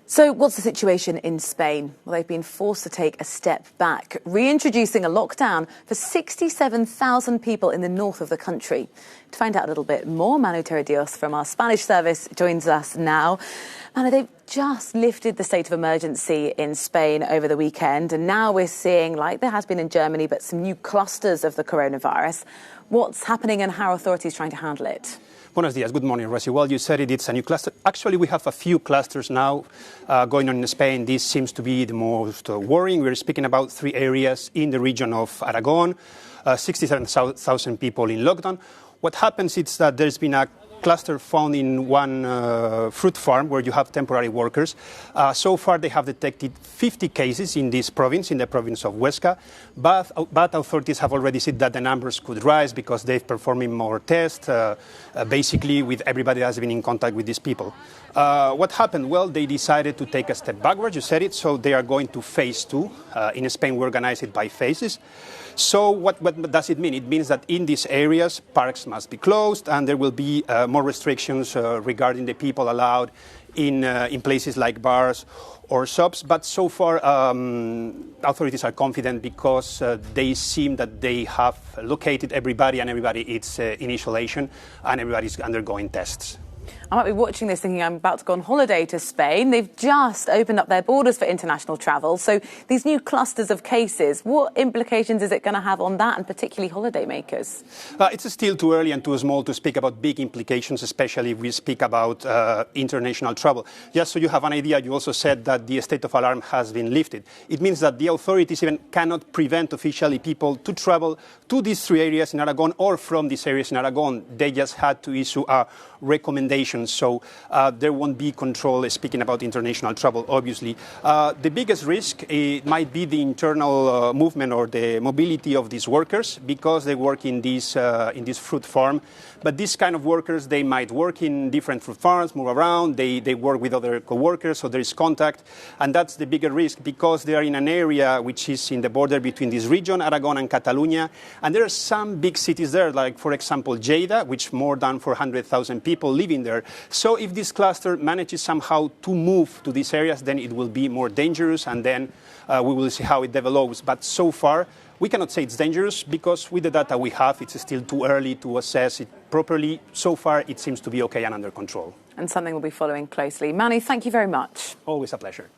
So what's the situation in Spain? Well, they've been forced to take a step back, reintroducing a lockdown for 67,000 people in the north of the country. To find out a little bit more, Manu Teredios from our Spanish service joins us now. Manu, they've just lifted the state of emergency in Spain over the weekend, and now we're seeing, like there has been in Germany, but some new clusters of the coronavirus. What's happening and how are authorities trying to handle it? Buenos dias. Good morning, Rosie. Well, you said it, it's a new cluster. Actually, we have a few clusters now going on in Spain. This seems to be the most worrying. We're speaking about 3 areas in the region of Aragon, 67,000 people in lockdown. What happens is that there's been a cluster found in one fruit farm where you have temporary workers. So far, they have detected 50 cases in this province, in the province of Huesca, but authorities have already said that the numbers could rise because they've performing more tests, basically with everybody that has been in contact with these people. What happened? Well, they decided to take a step backwards, you said it, so they are going to phase 2. In Spain, we organize it by phases. So what does it mean? It means that in these areas, parks must be closed and there will be more restrictions regarding the people allowed in places like bars or shops. But so far, authorities are confident because they seem that they have located everybody and everybody is in isolation and everybody's undergoing tests. I might be watching this thinking I'm about to go on holiday to Spain. They've just opened up their borders for international travel. So these new clusters of cases, what implications is it going to have on that and particularly holidaymakers? It's still too early and too small to speak about big implications, especially if we speak about international travel. Just so you have an idea, you also said that the state of alarm has been lifted. It means that the authorities even cannot prevent officially people to travel to these 3 areas in Aragon or from these areas in Aragon. They just had to issue a recommendation. So there won't be control, speaking about international travel, obviously. The biggest risk might be the internal movement or the mobility of these workers because they work in this fruit farm. But these kind of workers, they might work in different fruit farms, move around, they work with other co-workers, so there is contact. And that's the bigger risk because they are in an area which is in the border between this region, Aragon and Catalonia. And there are some big cities there, like, for example, Lleida, which more than 400,000 people living there. So if this cluster manages somehow to move to these areas, then it will be more dangerous, and then we will see how it develops. But so far, we cannot say it's dangerous because with the data we have, it's still too early to assess it properly. So far, it seems to be okay and under control. And something we'll be following closely. Manu, thank you very much. Always a pleasure.